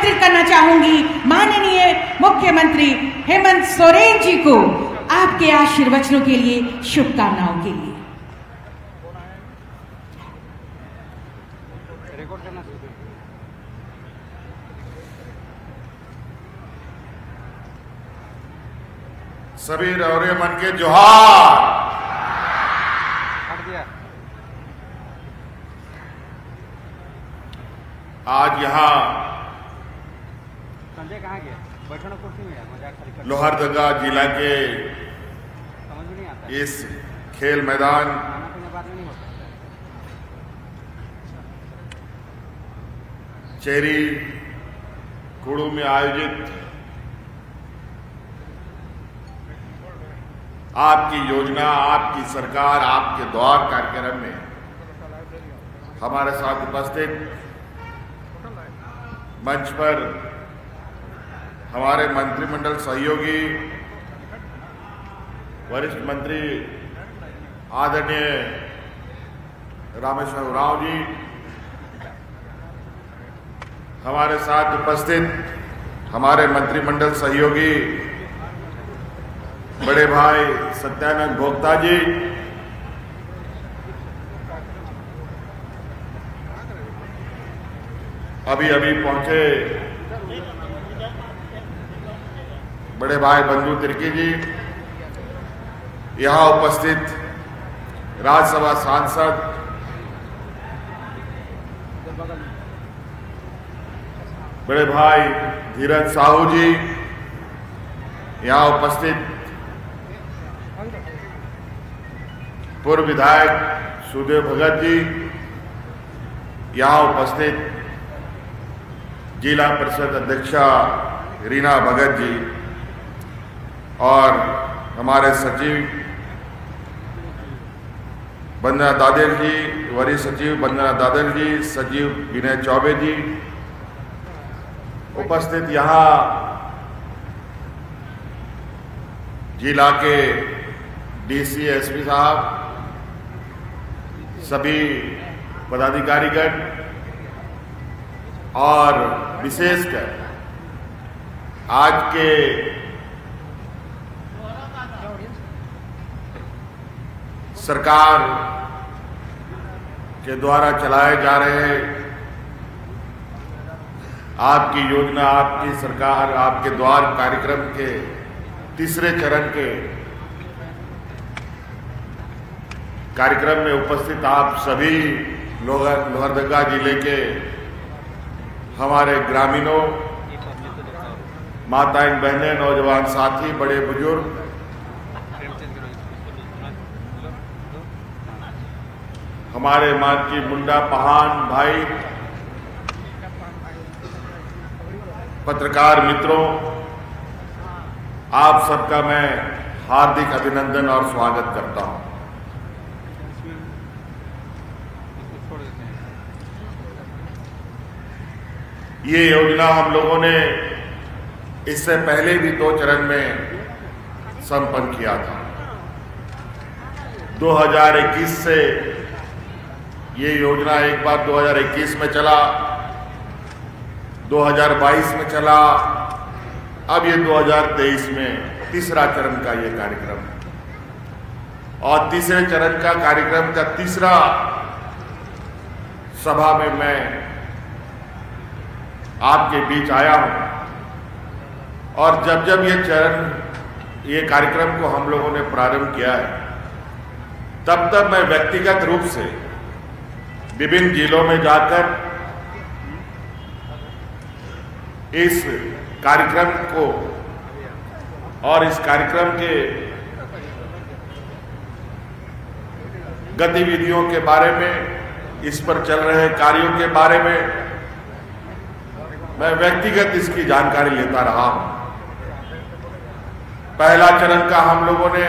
आमंत्रित करना चाहूंगी माननीय मुख्यमंत्री हेमंत सोरेन जी को आपके आशीर्वचनों के लिए, शुभकामनाओं के लिए। सभी रौरे मन के जोहार। आज यहाँ संजय कहाँ गया? बैठना कुर्सी में है, मजाक खाली कर। लोहरदगा जिला के समझ में नहीं आता। इस खेल मैदान खाना पीना बाद में नहीं होता। चेरी कुड़ू में आयोजित आपकी योजना, आपकी सरकार, आपके द्वार कार्यक्रम में हमारे साथ उपस्थित मंच पर हमारे मंत्रिमंडल सहयोगी वरिष्ठ मंत्री आदरणीय रामेश्वर उरांव जी, हमारे साथ उपस्थित हमारे मंत्रिमंडल सहयोगी बड़े भाई सत्यानंद भोक्ता जी, अभी अभी पहुंचे बड़े भाई बंधु तिर्की जी, यहां उपस्थित राज्यसभा सांसद बड़े भाई धीरज साहू जी, यहां उपस्थित पूर्व विधायक सुदेव भगत जी, यहां उपस्थित जिला परिषद अध्यक्षा रीना भगत जी और हमारे सचिव वंदना दादर जी, वरिष्ठ सचिव वंदना दादर जी, सचिव विनय चौबे जी, उपस्थित यहाँ जिला के डीसी एसपी साहब, सभी पदाधिकारीगण और विशेषकर आज के सरकार के द्वारा चलाए जा रहे आपकी योजना, आपकी सरकार, आपके द्वार कार्यक्रम के तीसरे चरण के कार्यक्रम में उपस्थित आप सभी लोहरदगा जिले के हमारे ग्रामीणों, माताएं, बहनें, नौजवान साथी, बड़े बुजुर्ग, हमारे मानकी मुंडा पहान भाई, पत्रकार मित्रों, आप सबका मैं हार्दिक अभिनंदन और स्वागत करता हूं। ये योजना हम लोगों ने इससे पहले भी 2 चरण में संपन्न किया था। 2021 से ये योजना एक बार 2021 में चला, 2022 में चला, अब ये 2023 में तीसरा चरण का ये कार्यक्रम है और तीसरे चरण का कार्यक्रम का तीसरा सभा में मैं आपके बीच आया हूं और जब जब ये कार्यक्रम को हम लोगों ने प्रारंभ किया है, तब तब मैं व्यक्तिगत रूप से विभिन्न जिलों में जाकर इस कार्यक्रम को और इस कार्यक्रम के गतिविधियों के बारे में, इस पर चल रहे कार्यों के बारे में मैं व्यक्तिगत इसकी जानकारी लेता रहा हूं। पहला चरण का हम लोगों ने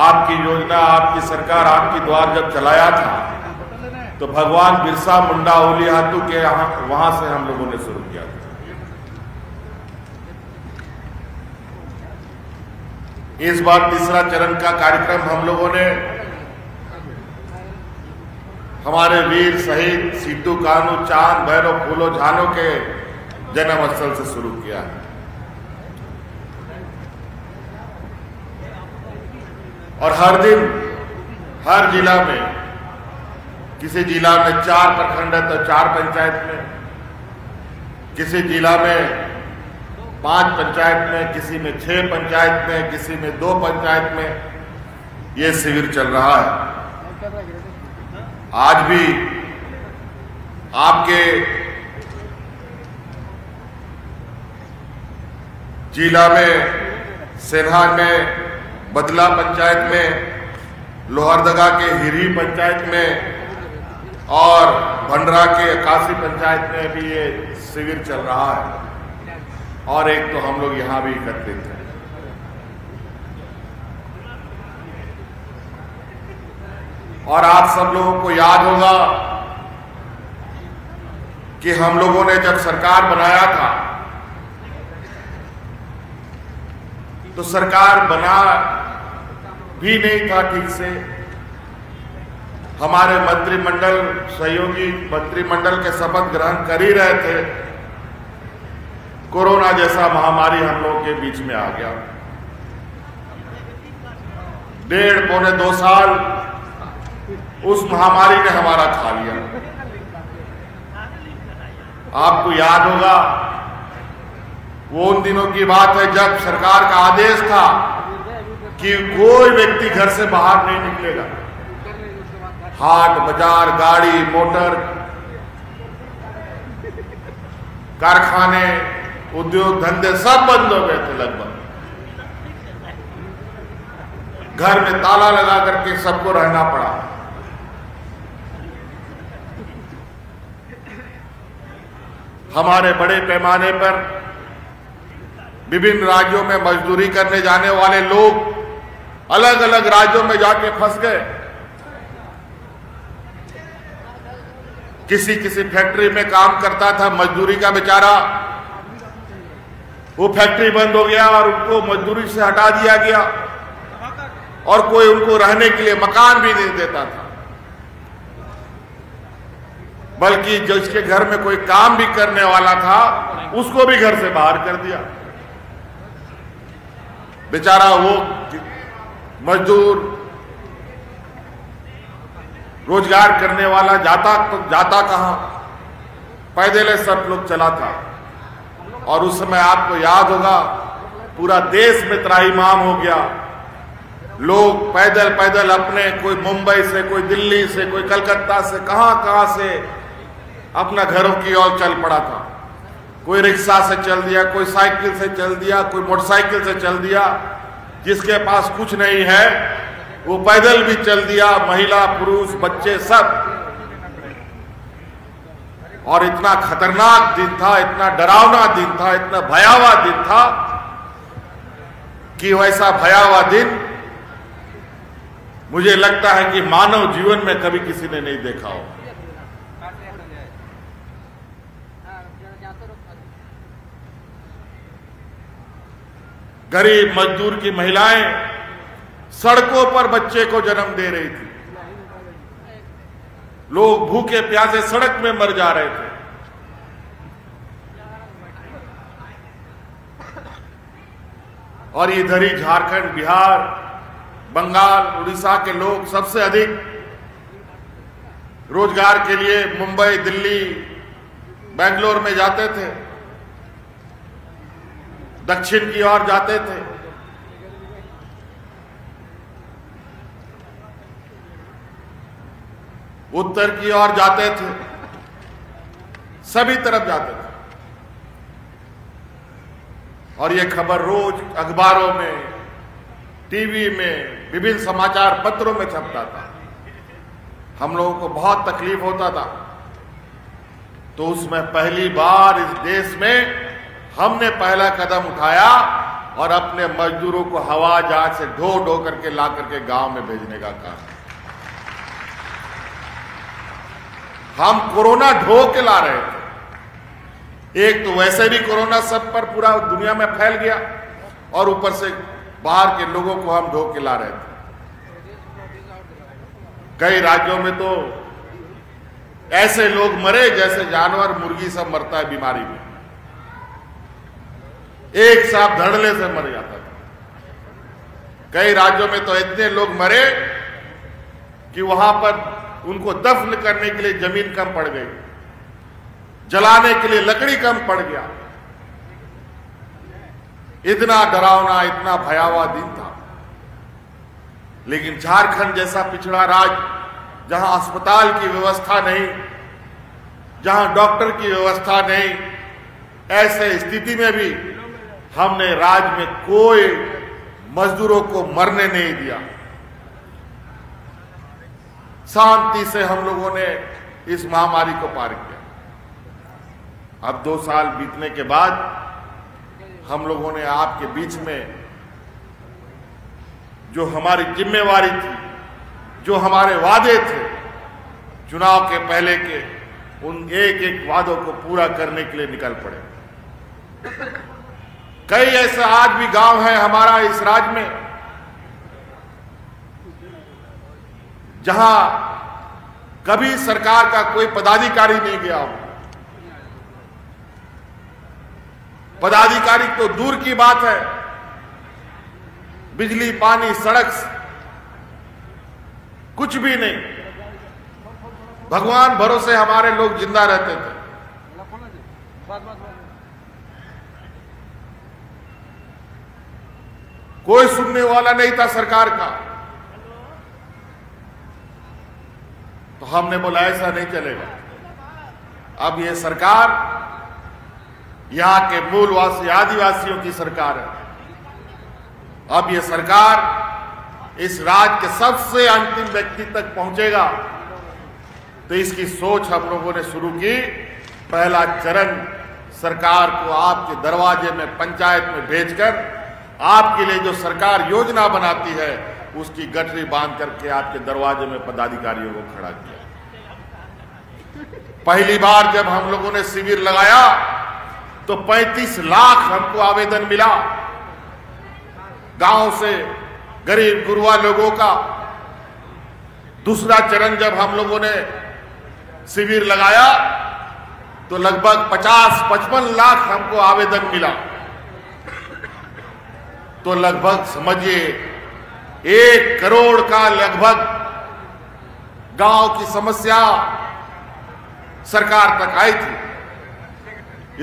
आपकी योजना, आपकी सरकार, आपकी द्वार जब चलाया था तो भगवान बिरसा मुंडा ओली हाथू के वहां से हम लोगों ने शुरू किया था। इस बार तीसरा चरण का कार्यक्रम हम लोगों ने हमारे वीर शहीद सिद्धू कान्हू चांद भैरव फूलो झानो के जन्म स्थल से शुरू किया है। और हर दिन हर जिला में, किसी जिला में 4 प्रखंड है तो 4 पंचायत में, किसी जिला में 5 पंचायत में, किसी में 6 पंचायत में, किसी में 2 पंचायत में ये शिविर चल रहा है। आज भी आपके जिला में सेन्हा में, बदला पंचायत में, लोहरदगा के हिरी पंचायत में और भंडरा के 81 पंचायत में भी ये शिविर चल रहा है। और एक तो हम लोग यहां भी एकत्रित हैं। और आप सब लोगों को याद होगा कि हम लोगों ने जब सरकार बनाया था तो सरकार बना भी नहीं था ठीक से। हमारे मंत्रिमंडल, सहयोगी मंत्रिमंडल के शपथ ग्रहण कर ही रहे थे, कोरोना जैसा महामारी हम लोगों के बीच में आ गया। 1.5 पौने 2 साल उस महामारी ने हमारा खा लिया। आपको याद होगा वो उन दिनों की बात है जब सरकार का आदेश था कि कोई व्यक्ति घर से बाहर नहीं निकलेगा। हाट बाजार, गाड़ी मोटर, कारखाने, उद्योग धंधे सब बंद हो गए थे लगभग। घर में ताला लगा करके सबको रहना पड़ा। हमारे बड़े पैमाने पर विभिन्न राज्यों में मजदूरी करने जाने वाले लोग अलग अलग राज्यों में जाके फंस गए। किसी किसी फैक्ट्री में काम करता था मजदूरी का बेचारा, वो फैक्ट्री बंद हो गया और उनको मजदूरी से हटा दिया गया और कोई उनको रहने के लिए मकान भी नहीं देता था, बल्कि जिसके घर में कोई काम भी करने वाला था उसको भी घर से बाहर कर दिया। बेचारा वो मजदूर, रोजगार करने वाला जाता कहां, पैदल सब लोग चला था। और उस समय आपको याद होगा पूरा देश में त्राहिमाम हो गया। लोग पैदल पैदल अपने, कोई मुंबई से, कोई दिल्ली से, कोई कलकत्ता से, कहां से अपना घरों की ओर चल पड़ा था। कोई रिक्शा से चल दिया, कोई साइकिल से चल दिया, कोई मोटरसाइकिल से चल दिया। जिसके पास कुछ नहीं है वो पैदल भी चल दिया, महिला पुरुष बच्चे सब। और इतना खतरनाक दिन था, इतना डरावना दिन था, इतना भयावह दिन था कि वैसा भयावह दिन मुझे लगता है कि मानव जीवन में कभी किसी ने नहीं देखा हो। गरीब मजदूर की महिलाएं सड़कों पर बच्चे को जन्म दे रही थी। लोग भूखे प्यासे सड़क में मर जा रहे थे। और इधर ही झारखंड, बिहार, बंगाल, उड़ीसा के लोग सबसे अधिक रोजगार के लिए मुंबई, दिल्ली, बेंगलोर में जाते थे, दक्षिण की ओर जाते थे। उत्तर की ओर जाते थे, सभी तरफ जाते थे। और ये खबर रोज अखबारों में, टीवी में, विभिन्न समाचार पत्रों में छपता था। हम लोगों को बहुत तकलीफ होता था। तो उसमें पहली बार इस देश में हमने पहला कदम उठाया और अपने मजदूरों को हवाई जहाज से ढो ढो करके ला करके गांव में भेजने का काम। हम कोरोना ढो के ला रहे थे। एक तो वैसे भी कोरोना सब पर पूरा दुनिया में फैल गया और ऊपर से बाहर के लोगों को हम ढो के ला रहे थे। कई राज्यों में तो ऐसे लोग मरे जैसे जानवर मुर्गी सब मरता है बीमारी में, एक सांप धड़ल्ले से मर जाता था। कई राज्यों में तो इतने लोग मरे कि वहां पर उनको दफन करने के लिए जमीन कम पड़ गई, जलाने के लिए लकड़ी कम पड़ गया। इतना डरावना, इतना भयावह दिन था। लेकिन झारखंड जैसा पिछड़ा राज्य, जहां अस्पताल की व्यवस्था नहीं, जहां डॉक्टर की व्यवस्था नहीं, ऐसे स्थिति में भी हमने राज्य में कोई मजदूरों को मरने नहीं दिया। शांति से हम लोगों ने इस महामारी को पार किया। अब 2 साल बीतने के बाद हम लोगों ने आपके बीच में जो हमारी जिम्मेवारी थी, जो हमारे वादे थे चुनाव के पहले के, उन एक एक वादों को पूरा करने के लिए निकल पड़े। कई ऐसे आज भी गांव है हमारा इस राज्य में जहां कभी सरकार का कोई पदाधिकारी नहीं गया हो। पदाधिकारी तो दूर की बात है, बिजली, पानी, सड़क कुछ भी नहीं। भगवान भरोसे हमारे लोग जिंदा रहते थे। कोई सुनने वाला नहीं था सरकार का। तो हमने बोला ऐसा नहीं चलेगा। अब ये सरकार यहां के मूलवासी आदिवासियों की सरकार है। अब ये सरकार इस राज्य के सबसे अंतिम व्यक्ति तक पहुंचेगा। तो इसकी सोच हम लोगों ने शुरू की। पहला चरण सरकार को आपके दरवाजे में, पंचायत में भेजकर आपके लिए जो सरकार योजना बनाती है उसकी गठरी बांध करके आपके दरवाजे में पदाधिकारियों को खड़ा किया। पहली बार जब हम लोगों ने शिविर लगाया तो 35 लाख हमको आवेदन मिला गांव से, गरीब गुरुआ लोगों का। दूसरा चरण जब हम लोगों ने शिविर लगाया तो लगभग 50-55 लाख हमको आवेदन मिला। तो लगभग समझिए 1 करोड़ का लगभग गांव की समस्या सरकार तक आई थी।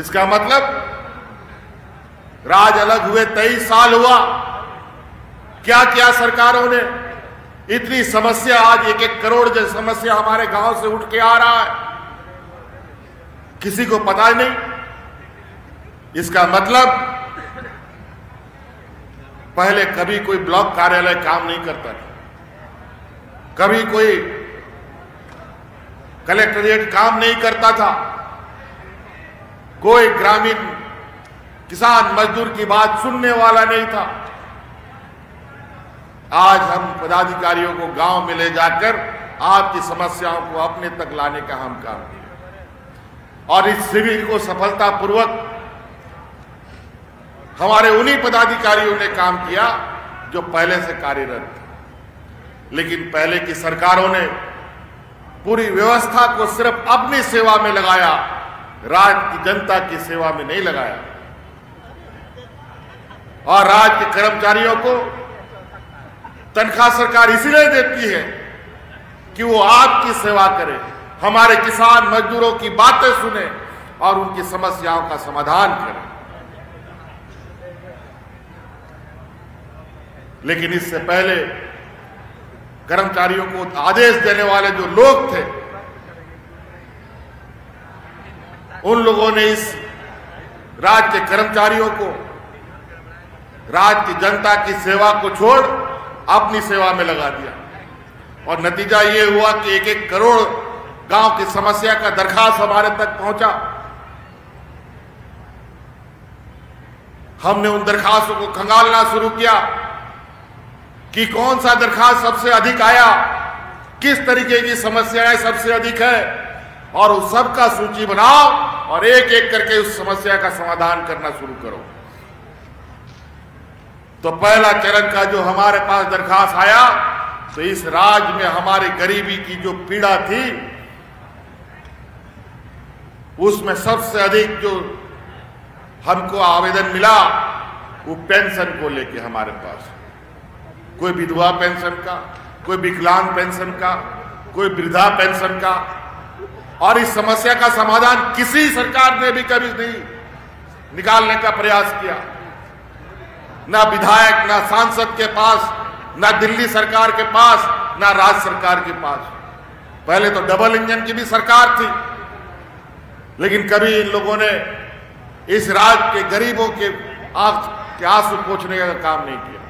इसका मतलब राज अलग हुए 23 साल हुआ, क्या क्या सरकारों ने इतनी समस्या, आज 1-1 करोड़ जैसी समस्या हमारे गांव से उठ के आ रहा है, किसी को पता नहीं। इसका मतलब पहले कभी कोई ब्लॉक कार्यालय काम नहीं करता था, कभी कोई कलेक्ट्रेट काम नहीं करता था, कोई ग्रामीण किसान मजदूर की बात सुनने वाला नहीं था। आज हम पदाधिकारियों को गांव में ले जाकर आपकी समस्याओं को अपने तक लाने का हम काम किया। और इस शिविर को सफलतापूर्वक हमारे उन्हीं पदाधिकारियों ने काम किया जो पहले से कार्यरत थे। लेकिन पहले की सरकारों ने पूरी व्यवस्था को सिर्फ अपनी सेवा में लगाया, राज्य की जनता की सेवा में नहीं लगाया। और राज्य के कर्मचारियों को तनख्वाह सरकार इसीलिए देती है कि वो आपकी सेवा करे, हमारे किसान मजदूरों की बातें सुने और उनकी समस्याओं का समाधान करे। लेकिन इससे पहले कर्मचारियों को आदेश देने वाले जो लोग थे, उन लोगों ने इस राज्य के कर्मचारियों को राज्य की जनता की सेवा को छोड़ अपनी सेवा में लगा दिया। और नतीजा ये हुआ कि 1-1 करोड़ गांव की समस्या का दरखास्त हमारे तक पहुंचा। हमने उन दरखास्तों को खंगालना शुरू किया कि कौन सा दरखास्त सबसे अधिक आया, किस तरीके की समस्याएं सबसे अधिक है, और उस सब का सूची बनाओ और एक एक करके उस समस्या का समाधान करना शुरू करो। तो पहला चरण का जो हमारे पास दरखास्त आया, तो इस राज्य में हमारी गरीबी की जो पीड़ा थी उसमें सबसे अधिक जो हमको आवेदन मिला वो पेंशन को लेके हमारे पास, कोई विधवा पेंशन का, कोई विकलांग पेंशन का, कोई वृद्धा पेंशन का। और इस समस्या का समाधान किसी सरकार ने भी कभी नहीं निकालने का प्रयास किया, ना विधायक, ना सांसद के पास, ना दिल्ली सरकार के पास, ना राज्य सरकार के पास। पहले तो डबल इंजन की भी सरकार थी, लेकिन कभी इन लोगों ने इस राज्य के गरीबों के आंख के आंसू पोंछने का काम नहीं किया।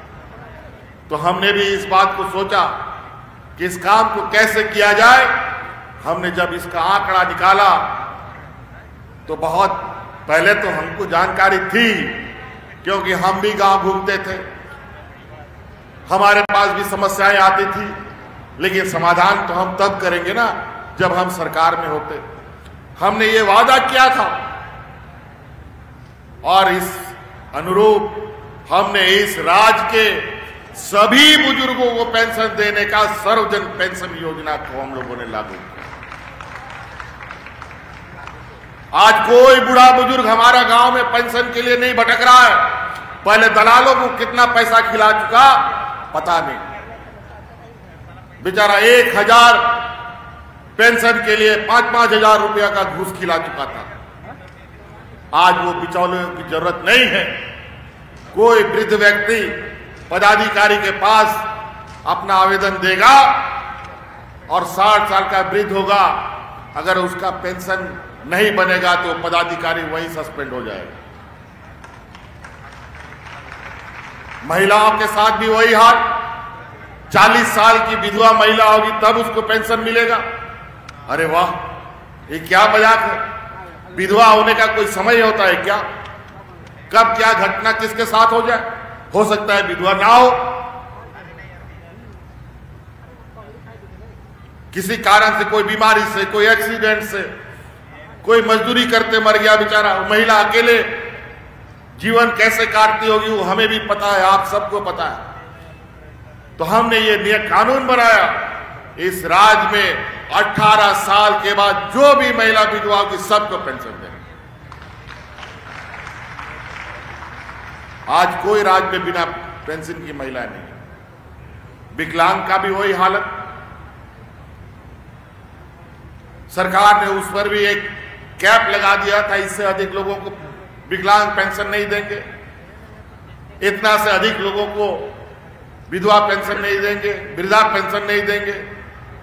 तो हमने भी इस बात को सोचा कि इस काम को कैसे किया जाए। हमने जब इसका आंकड़ा निकाला तो बहुत पहले तो हमको जानकारी थी, क्योंकि हम भी गांव घूमते थे, हमारे पास भी समस्याएं आती थी, लेकिन समाधान तो हम तब करेंगे ना जब हम सरकार में होते। हमने ये वादा किया था और इस अनुरूप हमने इस राज्य के सभी बुजुर्गों को पेंशन देने का सर्वजन पेंशन योजना को हम लोगों ने लागू किया। आज कोई बूढ़ा बुजुर्ग हमारा गांव में पेंशन के लिए नहीं भटक रहा है। पहले दलालों को कितना पैसा खिला चुका पता नहीं, बेचारा 1000 पेंशन के लिए 5-5 हजार रुपया का घूस खिला चुका था। आज वो बिचौलियों की जरूरत नहीं है। कोई वृद्ध व्यक्ति पदाधिकारी के पास अपना आवेदन देगा और 60 साल का वृद्ध होगा, अगर उसका पेंशन नहीं बनेगा तो पदाधिकारी वहीं सस्पेंड हो जाएगा। महिलाओं के साथ भी वही हाल। 40 साल की विधवा महिला होगी तब उसको पेंशन मिलेगा। अरे वाह, ये क्या मजाक है। विधवा होने का कोई समय होता है क्या? कब क्या घटना किसके साथ हो जाए, हो सकता है विधवा ना हो, किसी कारण से, कोई बीमारी से, कोई एक्सीडेंट से, कोई मजदूरी करते मर गया बेचारा। महिला अकेले जीवन कैसे काटती होगी वो हमें भी पता है, आप सबको पता है। तो हमने ये कानून बनाया, इस राज्य में 18 साल के बाद जो भी महिला विधवा होगी सबको पेंशन देंगे। आज कोई राज्य में बिना पेंशन की महिला नहीं। विकलांग का भी वही हालत। सरकार ने उस पर भी एक कैप लगा दिया था, इससे अधिक लोगों को विकलांग पेंशन नहीं देंगे, इतना से अधिक लोगों को विधवा पेंशन नहीं देंगे, वृद्धा पेंशन नहीं देंगे।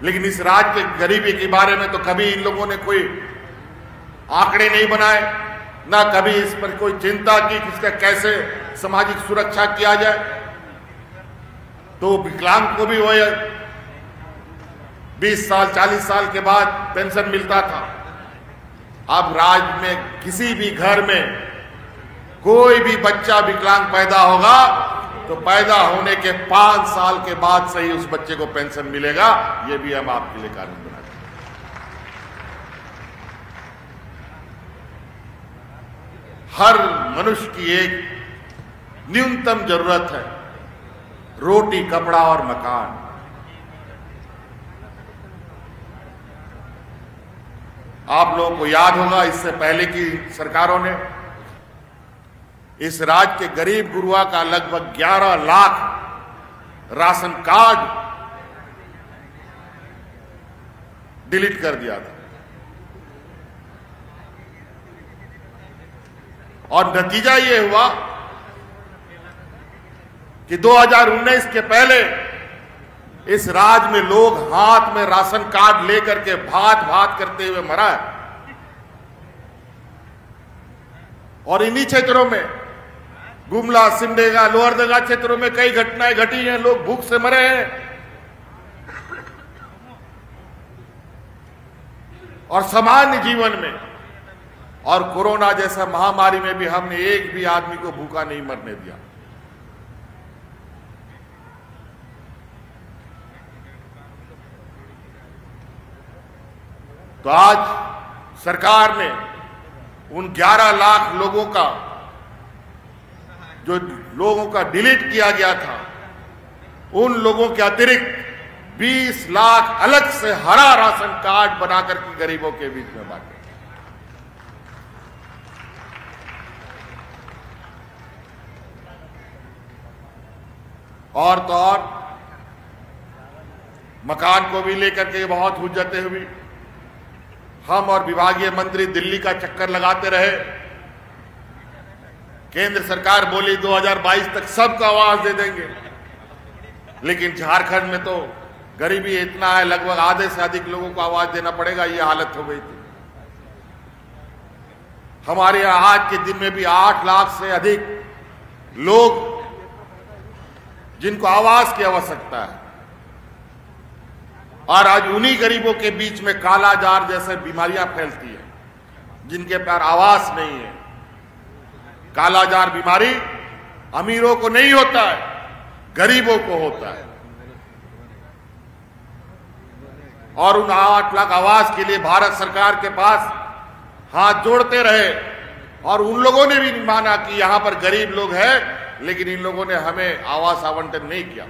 लेकिन इस राज्य के गरीबी के बारे में तो कभी इन लोगों ने कोई आंकड़े नहीं बनाए, ना कभी इस पर कोई चिंता की कि इसका कैसे सामाजिक सुरक्षा किया जाए। तो विकलांग को भी वही 20 साल 40 साल के बाद पेंशन मिलता था। अब राज्य में किसी भी घर में कोई भी बच्चा विकलांग पैदा होगा तो पैदा होने के 5 साल के बाद से ही उस बच्चे को पेंशन मिलेगा। ये भी हम आपके लिए कानून बनाते हैं। हर मनुष्य की एक न्यूनतम जरूरत है, रोटी, कपड़ा और मकान। आप लोगों को याद होगा, इससे पहले की सरकारों ने इस राज्य के गरीब गुरुआ का लगभग 11 लाख राशन कार्ड डिलीट कर दिया था। और नतीजा ये हुआ कि 2019 के पहले इस राज्य में लोग हाथ में राशन कार्ड लेकर के भात भात करते हुए मरा है। और इन्हीं क्षेत्रों में, गुमला, सिमडेगा, लोहरदगा क्षेत्रों में कई घटनाएं घटी हैं, लोग भूख से मरे हैं। और सामान्य जीवन में और कोरोना जैसा महामारी में भी हमने एक भी आदमी को भूखा नहीं मरने दिया। तो आज सरकार ने उन 11 लाख लोगों का, जो लोगों का डिलीट किया गया था, उन लोगों के अतिरिक्त 20 लाख अलग से हरा राशन कार्ड बनाकर के गरीबों के बीच में बांटे। और तो और मकान को भी लेकर के बहुत हुज्जतें हुई। हम और विभागीय मंत्री दिल्ली का चक्कर लगाते रहे। केंद्र सरकार बोली 2022 तक सबको आवास दे देंगे, लेकिन झारखंड में तो गरीबी इतना है, लगभग आधे से अधिक लोगों को आवास देना पड़ेगा, ये हालत हो गई थी। हमारे यहां आज के दिन में भी 8 लाख से अधिक लोग जिनको आवास की आवश्यकता है, और आज उन्हीं गरीबों के बीच में कालाजार जैसे बीमारियां फैलती है, जिनके पास आवास नहीं है। कालाजार बीमारी अमीरों को नहीं होता है, गरीबों को होता है। और उन 8 लाख आवास के लिए भारत सरकार के पास हाथ जोड़ते रहे, और उन लोगों ने भी माना कि यहां पर गरीब लोग हैं, लेकिन इन लोगों ने हमें आवास आवंटन नहीं किया।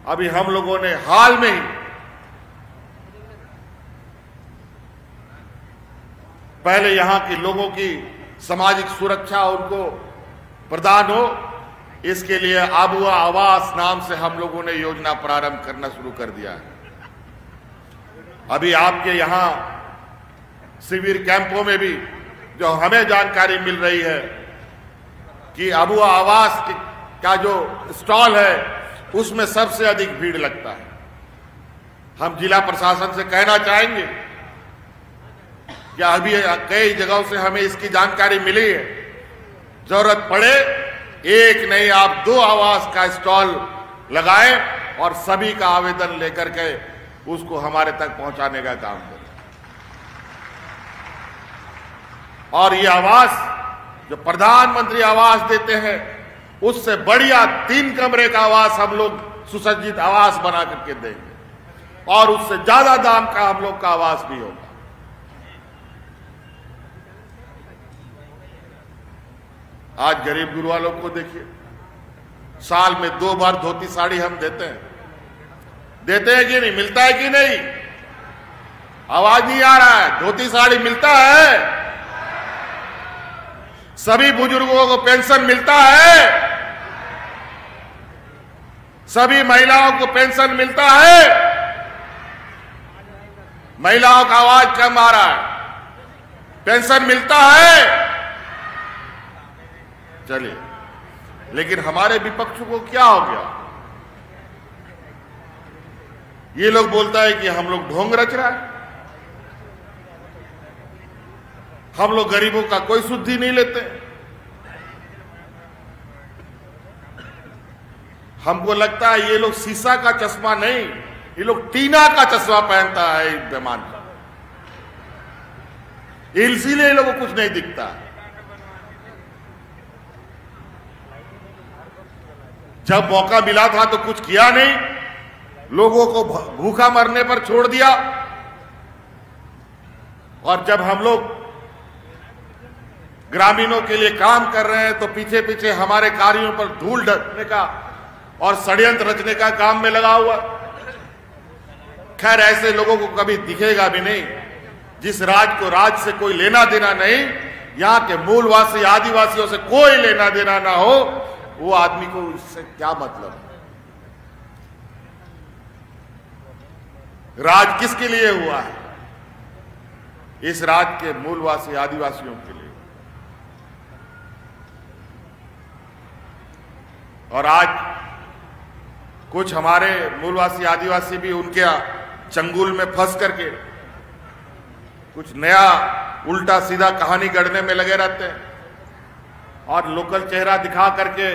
अभी हम लोगों ने हाल में ही पहले यहां के लोगों की सामाजिक सुरक्षा उनको प्रदान हो, इसके लिए आबुआ आवास नाम से हम लोगों ने योजना प्रारंभ करना शुरू कर दिया है। अभी आपके यहां शिविर कैंपों में भी जो हमें जानकारी मिल रही है कि आबुआ आवास का जो स्टॉल है उसमें सबसे अधिक भीड़ लगता है। हम जिला प्रशासन से कहना चाहेंगे कि अभी कई जगहों से हमें इसकी जानकारी मिली है, जरूरत पड़े एक नहीं आप 2 आवास का स्टॉल लगाएं और सभी का आवेदन लेकर के उसको हमारे तक पहुंचाने का काम करें। और ये आवास जो प्रधानमंत्री आवास देते हैं, उससे बढ़िया 3 कमरे का आवास हम लोग सुसज्जित आवास बना करके देंगे, और उससे ज्यादा दाम का हम लोग का आवास भी होगा। आज गरीब गुरुआ लोग को देखिए, साल में 2 बार धोती साड़ी हम देते हैं कि नहीं? मिलता है कि नहीं? आवाज नहीं आ रहा है। धोती साड़ी मिलता है, सभी बुजुर्गों को पेंशन मिलता है, सभी महिलाओं को पेंशन मिलता है। महिलाओं का आवाज कम आ रहा है, पेंशन मिलता है। चलिए, लेकिन हमारे विपक्ष को क्या हो गया? ये लोग बोलता है कि हम लोग ढोंग रच रहा है, हम लोग गरीबों का कोई सुद्धि नहीं लेते। हमको लगता है ये लोग शीशा का चश्मा नहीं, ये लोग टीना का चश्मा पहनता है बेमान, इसीलिए लोगों को कुछ नहीं दिखता। जब मौका मिला था तो कुछ किया नहीं, लोगों को भूखा मरने पर छोड़ दिया। और जब हम लोग ग्रामीणों के लिए काम कर रहे हैं तो पीछे पीछे हमारे कार्यों पर धूल ढकने का और षड्यंत्र रचने का काम में लगा हुआ। खैर, ऐसे लोगों को कभी दिखेगा भी नहीं। जिस राज को राज से कोई लेना देना नहीं, यहां के मूलवासी आदिवासियों से कोई लेना देना ना हो, वो आदमी को इससे क्या मतलब? राज किसके लिए हुआ है? इस राज के मूलवासी आदिवासियों के लिए। और आज कुछ हमारे मूलवासी आदिवासी भी उनके चंगुल में फंस करके कुछ नया उल्टा सीधा कहानी गढ़ने में लगे रहते हैं, और लोकल चेहरा दिखा करके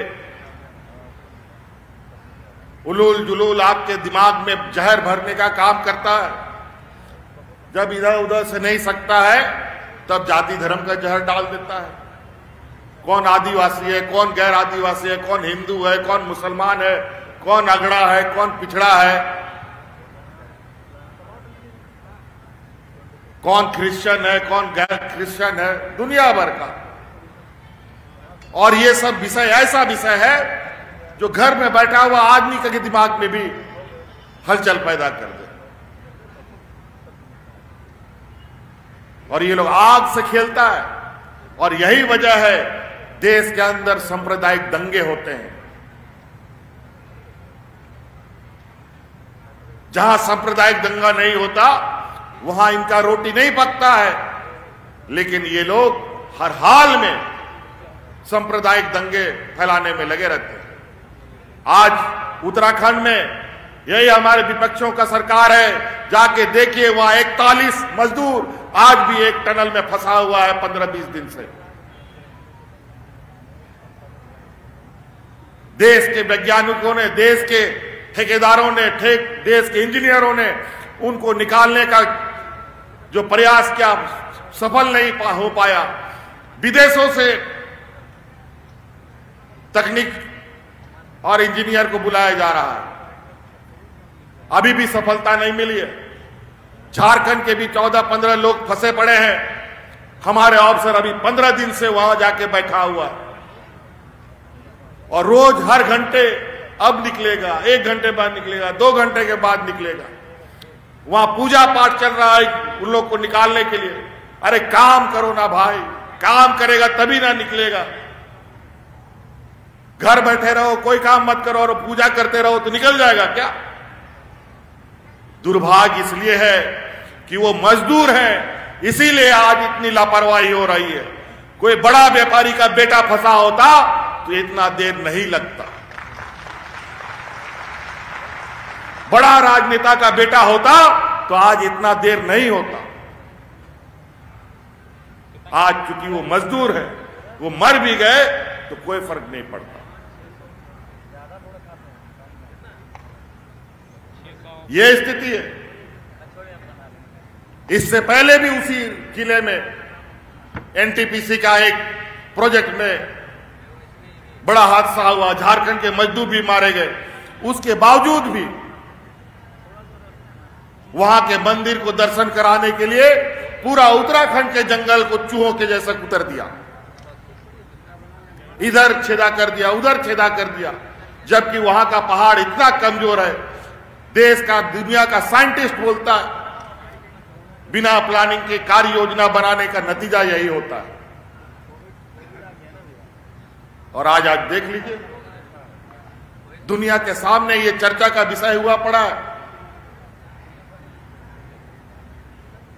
उलूल जुलूल आपके दिमाग में जहर भरने का काम करता है। जब इधर उधर से नहीं सकता है, तब जाति धर्म का जहर डाल देता है। कौन आदिवासी है, कौन गैर आदिवासी है, कौन हिंदू है, कौन मुसलमान है, कौन अगड़ा है, कौन पिछड़ा है, कौन क्रिश्चियन है, कौन गैर क्रिश्चियन है, दुनिया भर का। और ये सब विषय ऐसा विषय है जो घर में बैठा हुआ आदमी के दिमाग में भी हलचल पैदा कर दे। और ये लोग आग से खेलता है, और यही वजह है देश के अंदर सांप्रदायिक दंगे होते हैं। जहां सांप्रदायिक दंगा नहीं होता वहां इनका रोटी नहीं पकता है, लेकिन ये लोग हर हाल में सांप्रदायिक दंगे फैलाने में लगे रहते हैं। आज उत्तराखंड में यही हमारे विपक्षों का सरकार है, जाके देखिए वहां 41 मजदूर आज भी एक टनल में फंसा हुआ है 15-20 दिन से। देश के वैज्ञानिकों ने, देश के ठेकेदारों ने, देश के इंजीनियरों ने उनको निकालने का जो प्रयास किया, सफल नहीं हो पाया। विदेशों से तकनीक और इंजीनियर को बुलाया जा रहा है, अभी भी सफलता नहीं मिली है। झारखंड के भी 14-15 लोग फंसे पड़े हैं। हमारे ऑफिसर अभी 15 दिन से वहां जाके बैठा हुआ है और रोज हर घंटे अब निकलेगा, 1 घंटे बाद निकलेगा, 2 घंटे के बाद निकलेगा। वहां पूजा पाठ चल रहा है उन लोग को निकालने के लिए। अरे काम करो ना भाई, काम करेगा तभी ना निकलेगा। घर बैठे रहो, कोई काम मत करो और पूजा करते रहो तो निकल जाएगा क्या? दुर्भाग्य इसलिए है कि वो मजदूर हैं, इसीलिए आज इतनी लापरवाही हो रही है। कोई बड़ा व्यापारी का बेटा फंसा होता तो इतना देर नहीं लगता, बड़ा राजनेता का बेटा होता तो आज इतना देर नहीं होता। आज चूंकि वो मजदूर है, वो मर भी गए तो कोई फर्क नहीं पड़ता। ये स्थिति है। इससे पहले भी उसी जिले में एनटीपीसी का एक प्रोजेक्ट में बड़ा हादसा हुआ, झारखंड के मजदूर भी मारे गए। उसके बावजूद भी वहां के मंदिर को दर्शन कराने के लिए पूरा उत्तराखंड के जंगल को चूहों के जैसा कुतर दिया, इधर छेदा कर दिया, उधर छेदा कर दिया, जबकि वहां का पहाड़ इतना कमजोर है। देश का, दुनिया का साइंटिस्ट बोलता है बिना प्लानिंग के कार्य योजना बनाने का नतीजा यही होता है। और आज देख लीजिए, दुनिया के सामने ये चर्चा का विषय हुआ पड़ा है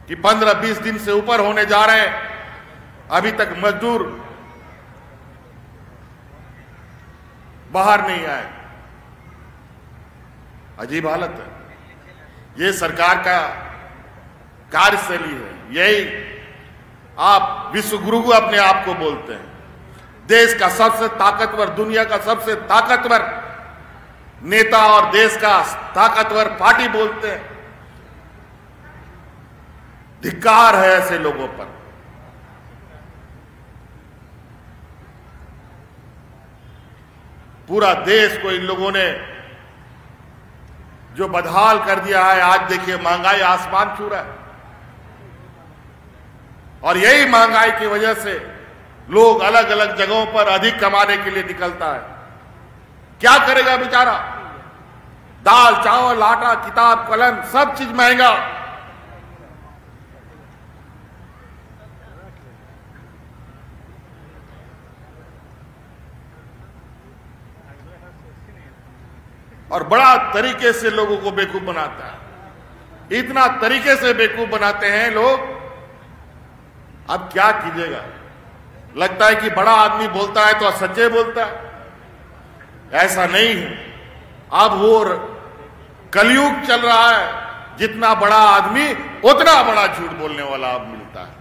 कि 15-20 दिन से ऊपर होने जा रहे हैं, अभी तक मजदूर बाहर नहीं आए। अजीब हालत है। ये सरकार का कार्यशैली है। यही आप विश्वगुरु अपने आप को बोलते हैं, देश का सबसे ताकतवर, दुनिया का सबसे ताकतवर नेता और देश का ताकतवर पार्टी बोलते हैं। धिक्कार है ऐसे लोगों पर। पूरा देश को इन लोगों ने जो बदहाल कर दिया है। आज देखिए महंगाई आसमान छू रहा है और यही महंगाई की वजह से लोग अलग अलग जगहों पर अधिक कमाने के लिए निकलता है। क्या करेगा बेचारा? दाल, चावल, आटा, किताब, कलम, सब चीज महंगा। और बड़ा तरीके से लोगों को बेवकूफ बनाता है। इतना तरीके से बेवकूफ बनाते हैं लोग, अब क्या कीजिएगा? लगता है कि बड़ा आदमी बोलता है तो सच्चे बोलता है। ऐसा नहीं है। अब वो कलयुग चल रहा है, जितना बड़ा आदमी उतना बड़ा झूठ बोलने वाला अब मिलता है।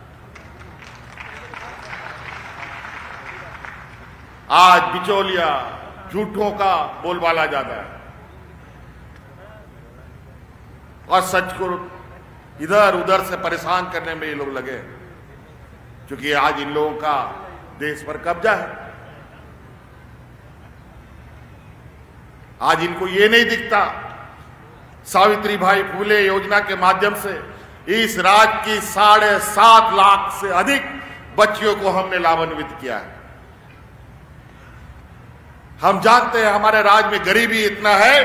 आज बिचौलिया, झूठों का बोलबाला ज्यादा है और सच को इधर उधर से परेशान करने में ये लोग लगे, क्योंकि आज इन लोगों का देश पर कब्जा है। आज इनको ये नहीं दिखता सावित्रीबाई फुले योजना के माध्यम से इस राज्य की 7.5 लाख से अधिक बच्चियों को हमने लाभान्वित किया है। हम जानते हैं हमारे राज्य में गरीबी इतना है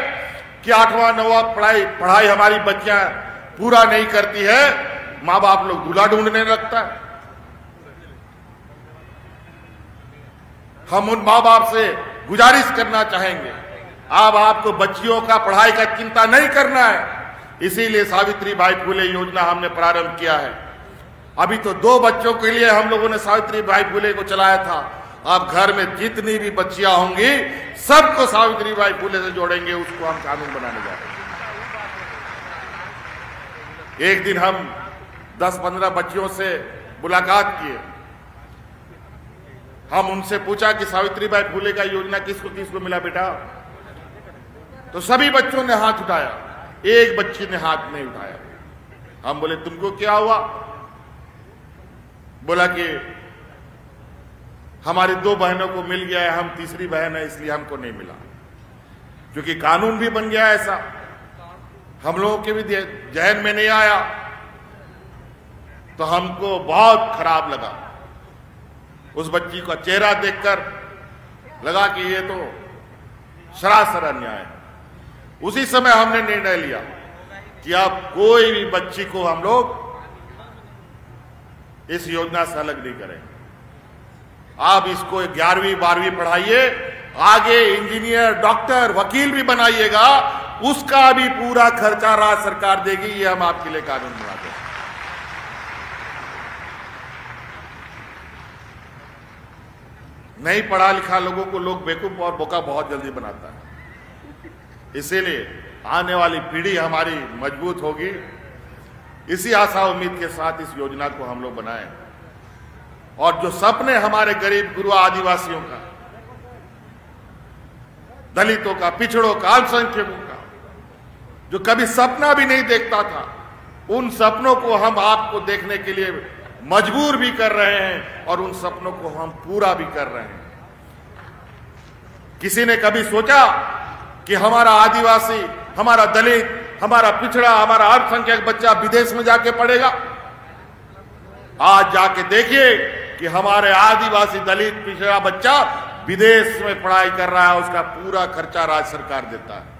कि 8वां 9वां पढ़ाई हमारी बच्चियां पूरा नहीं करती है, मां बाप लोग दूल्हा ढूंढने लगता है। हम उन मां बाप से गुजारिश करना चाहेंगे, अब आपको बच्चियों का पढ़ाई का चिंता नहीं करना है, इसीलिए सावित्रीबाई फुले योजना हमने प्रारंभ किया है। अभी तो 2 बच्चों के लिए हम लोगों ने सावित्रीबाई फुले को चलाया था। अब घर में जितनी भी बच्चियां होंगी सबको सावित्रीबाई फुले से जोड़ेंगे, उसको हम कानून बनाने जा रहे हैं। एक दिन हम 10-15 बच्चियों से मुलाकात किए। हम उनसे पूछा कि सावित्रीबाई फुले का योजना किसको किसको मिला बेटा? तो सभी बच्चों ने हाथ उठाया, एक बच्ची ने हाथ नहीं उठाया। हम बोले तुमको क्या हुआ? बोला कि हमारी 2 बहनों को मिल गया है, हम तीसरी बहन है इसलिए हमको नहीं मिला। क्योंकि कानून भी बन गया ऐसा, हम लोगों के भी जहन में नहीं आया, तो हमको बहुत खराब लगा। उस बच्ची का चेहरा देखकर लगा कि ये तो सरासर अन्याय है। उसी समय हमने निर्णय लिया कि अब कोई भी बच्ची को हम लोग इस योजना से अलग नहीं करेंगे। आप इसको 11वीं 12वीं पढ़ाइए, आगे इंजीनियर, डॉक्टर, वकील भी बनाइएगा, उसका भी पूरा खर्चा राज्य सरकार देगी। ये हम आपके लिए कानून बनाते हैं। नहीं पढ़ा लिखा लोगों को लोग बेवकूफ और बोका बहुत जल्दी बनाता है। इसीलिए आने वाली पीढ़ी हमारी मजबूत होगी। इसी आशा उम्मीद के साथ इस योजना को हम लोग बनाएं। और जो सपने हमारे गरीब गुरुआ आदिवासियों का, दलितों का, पिछड़ों का, अल्पसंख्यकों का, जो कभी सपना भी नहीं देखता था, उन सपनों को हम आपको देखने के लिए मजबूर भी कर रहे हैं और उन सपनों को हम पूरा भी कर रहे हैं। किसी ने कभी सोचा कि हमारा आदिवासी, हमारा दलित, हमारा पिछड़ा, हमारा अल्पसंख्यक बच्चा विदेश में जाके पढ़ेगा? आज जाके देखिए कि हमारे आदिवासी, दलित, पिछड़ा बच्चा विदेश में पढ़ाई कर रहा है, उसका पूरा खर्चा राज्य सरकार देता है।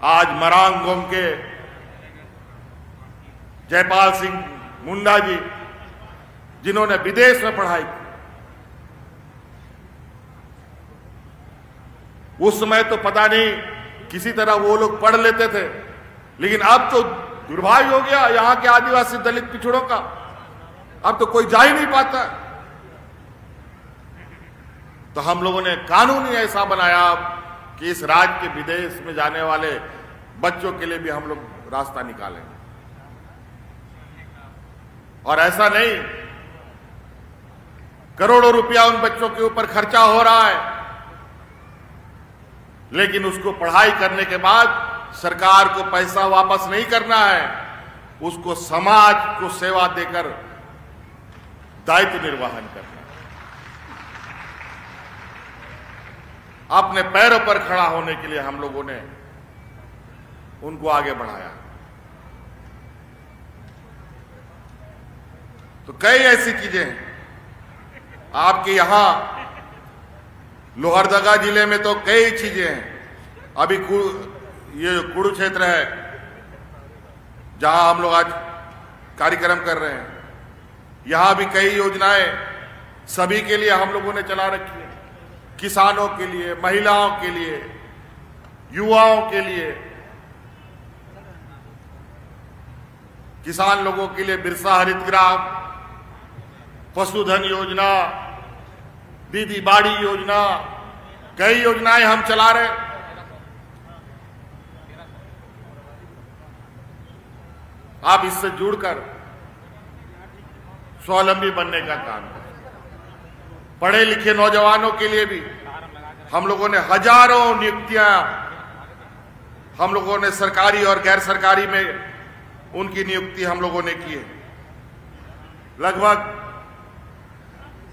आज मरांगोम के जयपाल सिंह मुंडा जी, जिन्होंने विदेश में पढ़ाई की, उस समय तो पता नहीं किसी तरह वो लोग पढ़ लेते थे, लेकिन अब तो दुर्भाग्य हो गया यहां के आदिवासी, दलित, पिछड़ों का। अब तो कोई जा ही नहीं पाता। तो हम लोगों ने कानून ही ऐसा बनाया कि इस राज्य के विदेश में जाने वाले बच्चों के लिए भी हम लोग रास्ता निकालेंगे। और ऐसा नहीं करोड़ों रुपया उन बच्चों के ऊपर खर्चा हो रहा है, लेकिन उसको पढ़ाई करने के बाद सरकार को पैसा वापस नहीं करना है, उसको समाज को सेवा देकर दायित्व निर्वहन करना है। अपने पैरों पर खड़ा होने के लिए हम लोगों ने उनको आगे बढ़ाया। तो कई ऐसी चीजें हैं आपके यहां लोहरदगा जिले में, तो कई चीजें हैं। अभी ये कुड़ू क्षेत्र है जहां हम लोग आज कार्यक्रम कर रहे हैं, यहां भी कई योजनाएं सभी के लिए हम लोगों ने चला रखी है। किसानों के लिए, महिलाओं के लिए, युवाओं के लिए, किसान लोगों के लिए बिरसा हरित ग्राम, पशुधन योजना, दीदी बाड़ी योजना, कई योजनाएं हम चला रहे हैं। आप इससे जुड़कर स्वावलंबी बनने का काम करें। पढ़े लिखे नौजवानों के लिए भी हम लोगों ने हजारों नियुक्तियां, हम लोगों ने सरकारी और गैर सरकारी में उनकी नियुक्ति हम लोगों ने की है। लगभग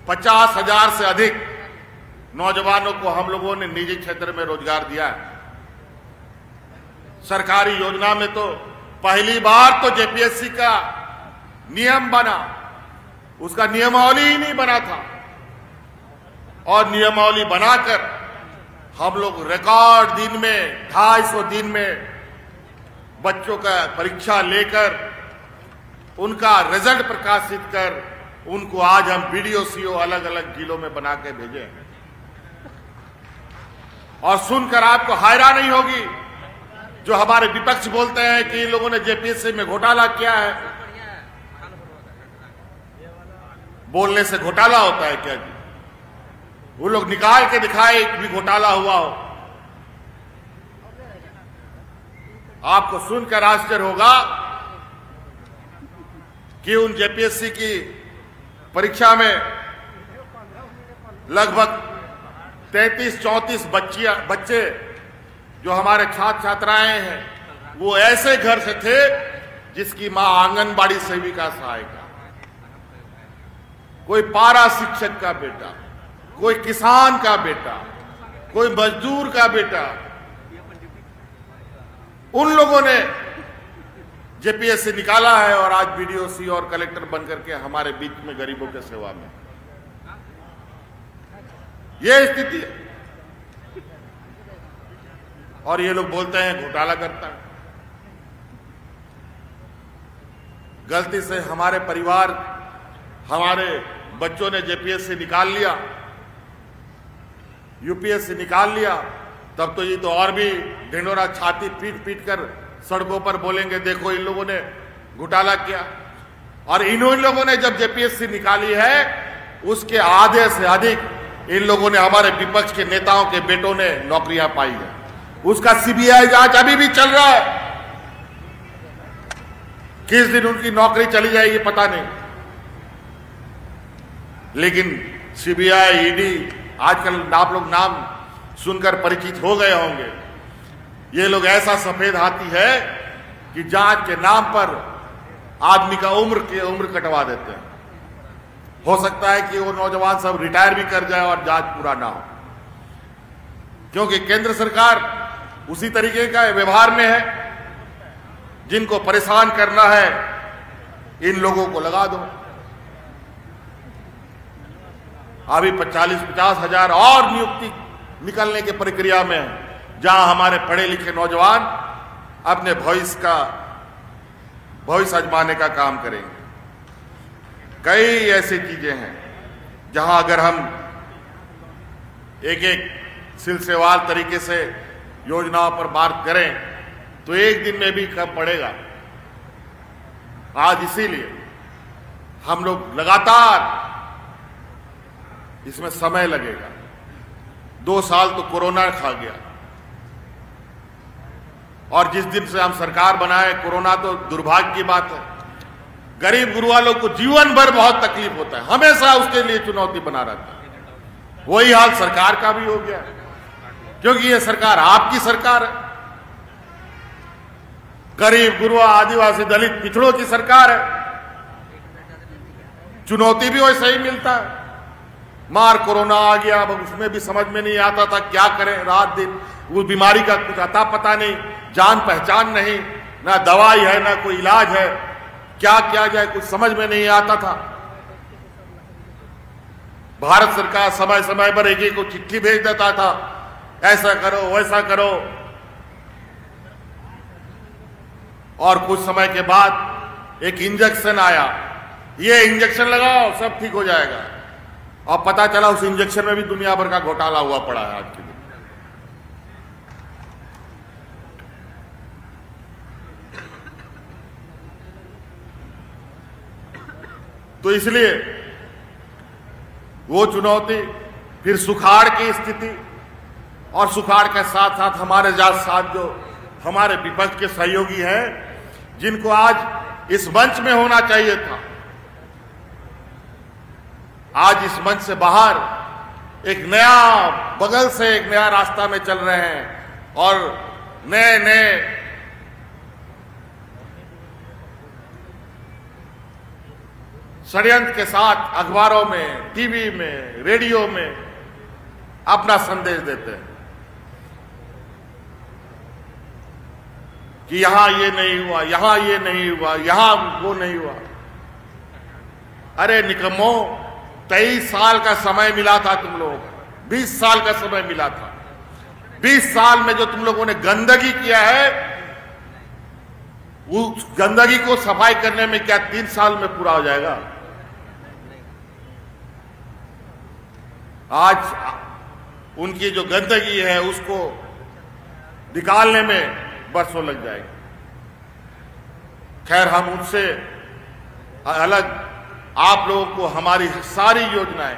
50,000 से अधिक नौजवानों को हम लोगों ने निजी क्षेत्र में रोजगार दिया है। सरकारी योजना में तो पहली बार तो जेपीएससी का नियम बना, उसका नियमावली ही नहीं बना था, और नियमावली बनाकर हम लोग रिकॉर्ड दिन में 250 दिन में बच्चों का परीक्षा लेकर उनका रिजल्ट प्रकाशित कर उनको आज हम वीडियो सीओ अलग अलग जिलों में बना के भेजे। और सुनकर आपको हैरान नहीं होगी जो हमारे विपक्ष बोलते हैं कि इन लोगों ने जेपीएससी में घोटाला किया है। बोलने से घोटाला होता है क्या जी? वो लोग निकाल के दिखाए भी घोटाला हुआ हो। आपको सुनकर आश्चर्य होगा कि उन जेपीएससी की परीक्षा में लगभग 33-34 बच्चे जो हमारे छात्र छात्राएं हैं वो ऐसे घर से थे जिसकी मां आंगनबाड़ी सेविका सहायिका, कोई पारा शिक्षक का बेटा, कोई किसान का बेटा, कोई मजदूर का बेटा। उन लोगों ने जेपीएससी निकाला है और आज बीडीओसी और कलेक्टर बनकर के हमारे बीच में गरीबों के सेवा में। यह स्थिति है और ये लोग बोलते हैं घोटाला करता है। गलती से हमारे परिवार, हमारे बच्चों ने जेपीएससी निकाल लिया, यूपीएससी निकाल लिया, तब तो ये तो और भी ढिंढोरा छाती पीट पीट कर सड़कों पर बोलेंगे देखो इन लोगों ने घोटाला किया। और इन लोगों ने जब जेपीएससी निकाली है उसके आधे से अधिक इन लोगों ने, हमारे विपक्ष के नेताओं के बेटों ने नौकरियां पाई है। उसका सीबीआई जांच अभी भी चल रहा है। किस दिन उनकी नौकरी चली जाएगी पता नहीं, लेकिन सीबीआई, ईडी, आजकल आप लोग नाम सुनकर परिचित हो गए होंगे। ये लोग ऐसा सफेद हाथी है कि जांच के नाम पर आदमी का उम्र कटवा देते हैं। हो सकता है कि वो नौजवान सब रिटायर भी कर जाए और जांच पूरा ना हो, क्योंकि केंद्र सरकार उसी तरीके का व्यवहार में है। जिनको परेशान करना है इन लोगों को लगा दो। अभी 40-50 हजार और नियुक्ति निकलने की प्रक्रिया में है, जहां हमारे पढ़े लिखे नौजवान अपने भविष्य आजमाने का काम करेंगे। कई ऐसी चीजें हैं जहां अगर हम एक एक सिलसिलेवार तरीके से योजनाओं पर बात करें तो एक दिन में भी कम पड़ेगा। आज इसीलिए हम लोग लगातार इसमें समय लगेगा। 2 साल तो कोरोना खा गया और जिस दिन से हम सरकार बनाए कोरोना तो दुर्भाग्य की बात है। गरीब गुरुआ लोग को जीवन भर बहुत तकलीफ होता है, हमेशा उसके लिए चुनौती बना रहता है। वही हाल सरकार का भी हो गया, क्योंकि ये सरकार आपकी सरकार है। गरीब गुरुआ, आदिवासी, दलित, पिछड़ों की सरकार है। चुनौती भी वैसे ही मिलता है। मार कोरोना आ गया, अब उसमें भी समझ में नहीं आता था क्या करें रात दिन। वो बीमारी का कुछ अता पता नहीं, जान पहचान नहीं, ना दवाई है ना कोई इलाज है, क्या किया जाए कुछ समझ में नहीं आता था। भारत सरकार समय समय पर एक को चिट्ठी भेज देता था, ऐसा करो वैसा करो, और कुछ समय के बाद एक इंजेक्शन आया, ये इंजेक्शन लगाओ सब ठीक हो जाएगा। और पता चला उस इंजेक्शन में भी दुनिया भर का घोटाला हुआ पड़ा है आज के दिन। तो इसलिए वो चुनौती, फिर सुखाड़ की स्थिति, और सुखाड़ के साथ साथ हमारे साथ जो हमारे विपक्ष के सहयोगी हैं जिनको आज इस मंच में होना चाहिए था, आज इस मंच से बाहर एक नया, बगल से एक नया रास्ता में चल रहे हैं और नए नए षड्यंत्र के साथ अखबारों में, टीवी में, रेडियो में अपना संदेश देते हैं कि यहां ये नहीं हुआ, यहां ये नहीं हुआ, यहां वो नहीं हुआ। अरे निकम्मो, 23 साल का समय मिला था तुम लोगों को, 20 साल का समय मिला था। 20 साल में जो तुम लोगों ने गंदगी किया है, उस गंदगी को सफाई करने में क्या 3 साल में पूरा हो जाएगा? आज उनकी जो गंदगी है उसको निकालने में बरसों लग जाएगी। खैर, हम उनसे अलग आप लोगों को हमारी सारी योजनाएं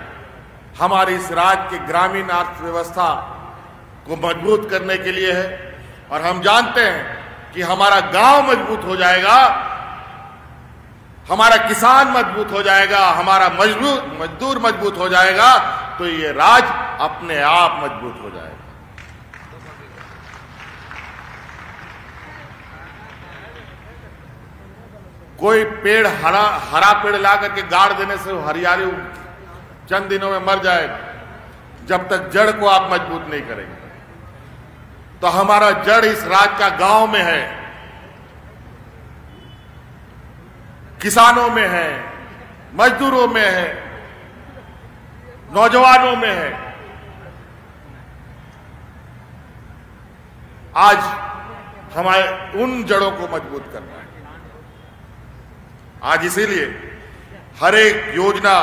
हमारी इस राज्य के ग्रामीण अर्थव्यवस्था को मजबूत करने के लिए है। और हम जानते हैं कि हमारा गांव मजबूत हो जाएगा, हमारा किसान मजबूत हो जाएगा, हमारा मजदूर मजबूत हो जाएगा, तो ये राज्य अपने आप मजबूत हो जाएगा। कोई पेड़ हरा पेड़ ला करके गाड़ देने से हरियाली चंद दिनों में मर जाएगा, जब तक जड़ को आप मजबूत नहीं करेंगे। तो हमारा जड़ इस राज्य का गांव में है, किसानों में है, मजदूरों में है, नौजवानों में है। आज हमारे उन जड़ों को मजबूत करना है। आज इसीलिए हर एक योजना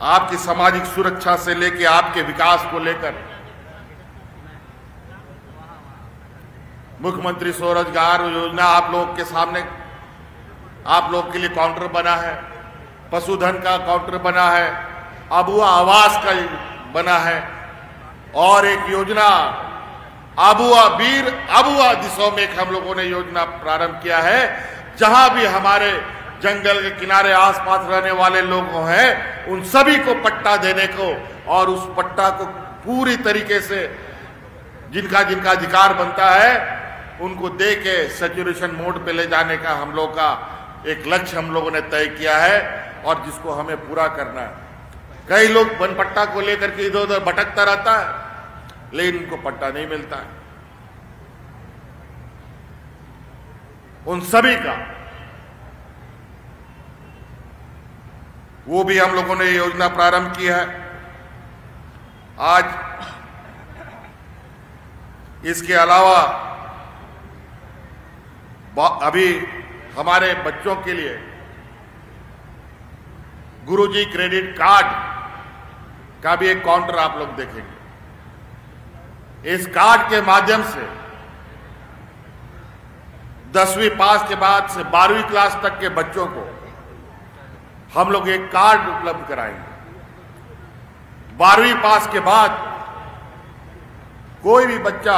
आपकी सामाजिक सुरक्षा से लेकर आपके विकास को लेकर मुख्यमंत्री स्वरोजगार योजना आप लोगों के सामने, आप लोग के लिए काउंटर बना है, पशुधन का काउंटर बना है, अबुआ आवास का बना है, और एक योजना अबुआ वीर अबुआ दिशा में एक हम लोगों ने योजना प्रारंभ किया है, जहां भी हमारे जंगल के किनारे आसपास रहने वाले लोग हैं उन सभी को पट्टा देने को, और उस पट्टा को पूरी तरीके से जिनका जिनका अधिकार बनता है उनको दे के सैचुरेशन मोड पे ले जाने का हम लोग का एक लक्ष्य हम लोगों ने तय किया है, और जिसको हमें पूरा करना है। कई लोग वन पट्टा को लेकर के इधर उधर भटकता रहता है, लेकिन उनको पट्टा नहीं मिलता है। उन सभी का वो भी हम लोगों ने योजना प्रारंभ की है। आज इसके अलावा अभी हमारे बच्चों के लिए गुरुजी क्रेडिट कार्ड का भी एक काउंटर आप लोग देखेंगे। इस कार्ड के माध्यम से 10वीं पास के बाद से 12वीं क्लास तक के बच्चों को हम लोग एक कार्ड उपलब्ध कराएंगे। 12वीं पास के बाद कोई भी बच्चा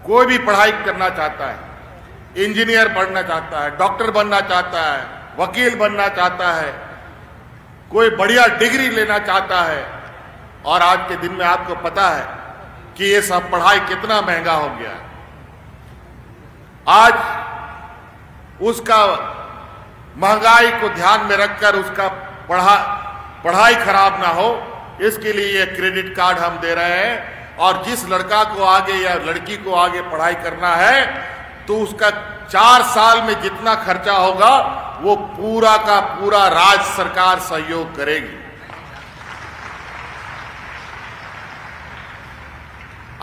कोई भी पढ़ाई करना चाहता है, इंजीनियर बनना चाहता है, डॉक्टर बनना चाहता है, वकील बनना चाहता है, कोई बढ़िया डिग्री लेना चाहता है, और आज के दिन में आपको पता है कि ये सब पढ़ाई कितना महंगा हो गया है। आज उसका महंगाई को ध्यान में रखकर उसका पढ़ाई खराब ना हो, इसके लिए ये क्रेडिट कार्ड हम दे रहे हैं। और जिस लड़का को आगे या लड़की को आगे पढ़ाई करना है तो उसका 4 साल में जितना खर्चा होगा वो पूरा का पूरा राज्य सरकार सहयोग करेगी।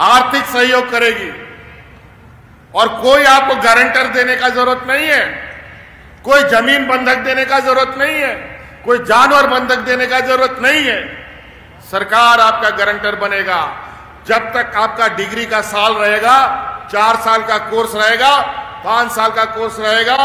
आर्थिक सहयोग करेगी, और कोई आपको गारंटर देने का जरूरत नहीं है, कोई जमीन बंधक देने का जरूरत नहीं है, कोई जानवर बंधक देने का जरूरत नहीं है। सरकार आपका गारंटर बनेगा। जब तक आपका डिग्री का साल रहेगा, 4 साल का कोर्स रहेगा, 5 साल का कोर्स रहेगा,